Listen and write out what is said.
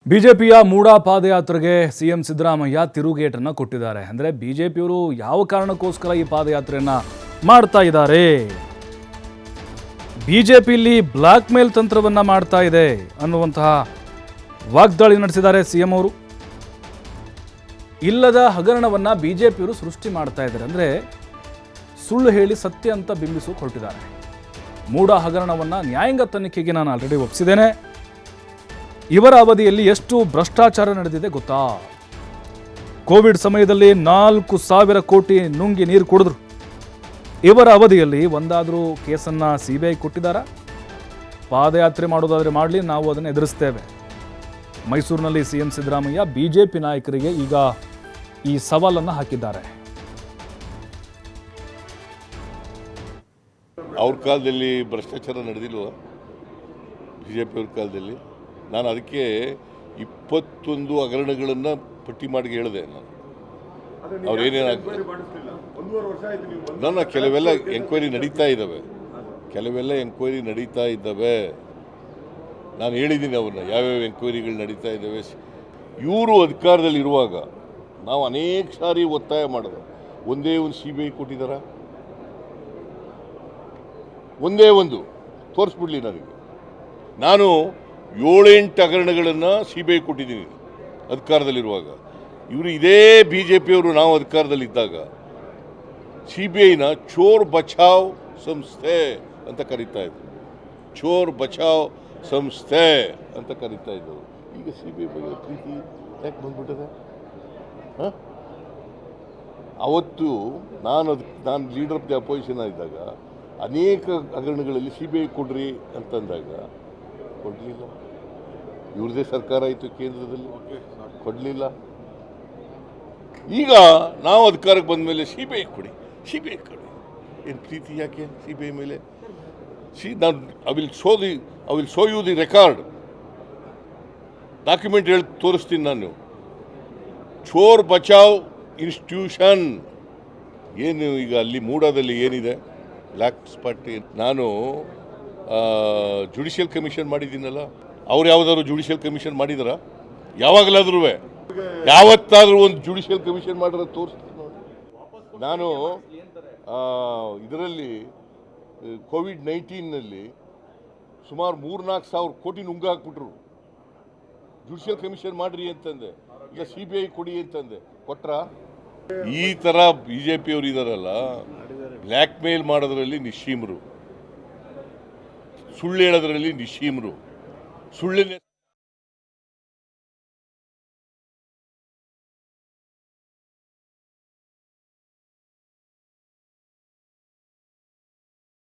ಬಿಜೆಪಿಯ ಮೂಡಾ ಪಾದಯಾತ್ರೆಗೆ ಸಿಎಂ ಸಿದ್ದರಾಮಯ್ಯ ತಿರುಗೇಟನ್ನು ಕೊಟ್ಟಿದ್ದಾರೆ. ಅಂದರೆ ಬಿಜೆಪಿಯವರು ಯಾವ ಕಾರಣಕ್ಕೋಸ್ಕರ ಈ ಪಾದಯಾತ್ರೆಯನ್ನ ಮಾಡ್ತಾ ಇದ್ದಾರೆ, ಬಿಜೆಪಿಯಲ್ಲಿ ಬ್ಲಾಕ್ ಮೇಲ್ ತಂತ್ರವನ್ನ ಮಾಡ್ತಾ ಇದೆ ಅನ್ನುವಂತಹ ವಾಗ್ದಾಳಿ ನಡೆಸಿದ್ದಾರೆ ಸಿಎಂ ಅವರು. ಇಲ್ಲದ ಹಗರಣವನ್ನ ಬಿಜೆಪಿಯವರು ಸೃಷ್ಟಿ ಮಾಡ್ತಾ ಇದ್ದಾರೆ, ಅಂದರೆ ಸುಳ್ಳು ಹೇಳಿ ಸತ್ಯ ಅಂತ ಬಿಂಬಿಸೋಕೆ ಹೊರಟಿದ್ದಾರೆ. ಮೂಡಾ ಹಗರಣವನ್ನ ನ್ಯಾಯಾಂಗ ತನಿಖೆಗೆ ನಾನು ಆಲ್ರೆಡಿ ಒಪ್ಪಿಸಿದ್ದೇನೆ. ಇವರ ಅವಧಿಯಲ್ಲಿ ಎಷ್ಟು ಭ್ರಷ್ಟಾಚಾರ ನಡೆದಿದೆ ಗೊತ್ತಾ? ಕೋವಿಡ್ ಸಮಯದಲ್ಲಿ 4,000 ಕೋಟಿ ನುಂಗಿ ನೀರು ಕುಡಿದ್ರು. ಇವರ ಅವಧಿಯಲ್ಲಿ ಒಂದಾದರೂ ಕೇಸನ್ನ ಸಿಬಿಐ ಕೊಟ್ಟಿದ್ದಾರಾ? ಪಾದಯಾತ್ರೆ ಮಾಡೋದಾದ್ರೆ ಮಾಡಲಿ, ನಾವು ಅದನ್ನು ಎದುರಿಸ್ತೇವೆ. ಮೈಸೂರಿನಲ್ಲಿ ಸಿಎಂ ಸಿದ್ದರಾಮಯ್ಯ ಬಿಜೆಪಿ ನಾಯಕರಿಗೆ ಈಗ ಈ ಸವಾಲನ್ನು ಹಾಕಿದ್ದಾರೆ. ಅವ್ರ ಕಾಲದಲ್ಲಿ ಭ್ರಷ್ಟಾಚಾರ ನಡೆದಿಲ್ವ? ಬಿಜೆಪಿ ಅವ್ರ ಕಾಲದಲ್ಲಿ ನಾನು ಅದಕ್ಕೆ 21 ಹಗರಣಗಳನ್ನು ಪಟ್ಟಿ ಮಾಡಿ ಹೇಳಿದೆ. ನಾನು ಅವ್ರೇನೇನಾಗ್ತದೆ ನನ್ನ ಕೆಲವೆಲ್ಲ ಎಂಕ್ವೈರಿ ನಡೀತಾ ಇದ್ದಾವೆ, ನಾನು ಹೇಳಿದ್ದೀನಿ ಅವ್ರನ್ನ ಯಾವ್ಯಾವ ಎಂಕ್ವೈರಿಗಳು ನಡೀತಾ ಇದ್ದಾವೆ. ಇವರು ಅಧಿಕಾರದಲ್ಲಿರುವಾಗ ನಾವು ಅನೇಕ ಸಾರಿ ಒತ್ತಾಯ ಮಾಡಿದೆ. ಒಂದೇ ಒಂದು CBI ಕೊಟ್ಟಿದ್ದಾರ? ಒಂದೇ ಒಂದು ತೋರಿಸ್ಬಿಡ್ಲಿ ನನಗೆ. ನಾನು 7-8 ಹಗರಣಗಳನ್ನು CBI ಕೊಟ್ಟಿದ್ದೀನಿ ಅಧಿಕಾರದಲ್ಲಿರುವಾಗ. ಇವರು ಇದೇ ಬಿಜೆಪಿಯವರು ನಾವು ಅಧಿಕಾರದಲ್ಲಿದ್ದಾಗ CBIನ ಚೋರ್ ಬಚಾವ್ ಸಂಸ್ಥೆ ಅಂತ ಕರೀತಾ ಇದ್ರು. ಚೋರ್ ಬಚಾವ್ ಸಂಸ್ಥೆ ಅಂತ ಕರೀತಾ ಇದ್ದರು. ಈಗ CBI ಬಗ್ಗೆ ಪ್ರೀತಿ ಯಾಕೆ ಬಂದ್ಬಿಟ್ಟಿದೆ? ಅವತ್ತು ನಾನು ಲೀಡರ್ ಆಫ್ ದಿ ಅಪೋಸಿಷನ್ ಆಗಿದ್ದಾಗ ಅನೇಕ ಹಗರಣಗಳಲ್ಲಿ CBI ಕೊಡ್ರಿ ಅಂತಂದಾಗ ಕೊಡಲಿಲ್ಲ. ಇವ್ರದೇ ಸರ್ಕಾರ ಆಯಿತು ಕೇಂದ್ರದಲ್ಲಿ, ಕೊಡಲಿಲ್ಲ. ಈಗ ನಾವು ಅಧಿಕಾರಕ್ಕೆ ಬಂದ ಮೇಲೆ CBI ಕೊಡಿ. ಏನು ಪ್ರೀತಿ ಯಾಕೆ CBI ಮೇಲೆ? I will show you the record, document ಹೇಳಿ ತೋರಿಸ್ತೀನಿ ನಾನು. ಚೋರ್ ಬಚಾವ್ ಇನ್ಸ್ಟಿಟ್ಯೂಷನ್ ಏನು ಈಗ ಅಲ್ಲಿ ಮೂಡಾದಲ್ಲಿ ಏನಿದೆ ಬ್ಲ್ಯಾಕ್ ಸ್ಪಾಟ್. ನಾನು ಜುಡಿಷಿಯಲ್ ಕಮಿಷನ್ ಮಾಡಿದ್ದೀನಲ್ಲ, ಅವ್ರು ಯಾವುದಾದ್ರು ಜುಡಿಷಿಯಲ್ ಕಮಿಷನ್ ಮಾಡಿದಾರ? ಯಾವಾಗಲಾದ್ರೂ ಯಾವತ್ತಾದ್ರೂ ಒಂದು ಜುಡಿಷಿಯಲ್ ಕಮಿಷನ್ ಮಾಡಿದ್ರೆ ತೋರಿಸ್ತೀನಿ ನೋಡಿ. ನಾನು ಇದರಲ್ಲಿ ಕೋವಿಡ್-19ನಲ್ಲಿ ಸುಮಾರು 3-4 ಸಾವಿರ ಕೋಟಿ ನುಂಗ ಹಾಕ್ಬಿಟ್ರು. ಜುಡಿಷಿಯಲ್ ಕಮಿಷನ್ ಮಾಡ್ರಿ ಅಂತಂದೆ, ಇಲ್ಲ CBI ಕೊಡಿ ಅಂತಂದೆ, ಕೊಟ್ರ? ಈ ಥರ ಬಿಜೆಪಿಯವರು ಇದಾರಲ್ಲ, ಬ್ಲ್ಯಾಕ್ ಮೇಲ್ ಮಾಡೋದ್ರಲ್ಲಿ ನಿಶ್ಚೀಮರು, ಸುಳ್ಳು ಹೇಳೋದ್ರಲ್ಲಿ ನಿಶ್ಚೀಮರು, ಸುಳ್ಳಿನ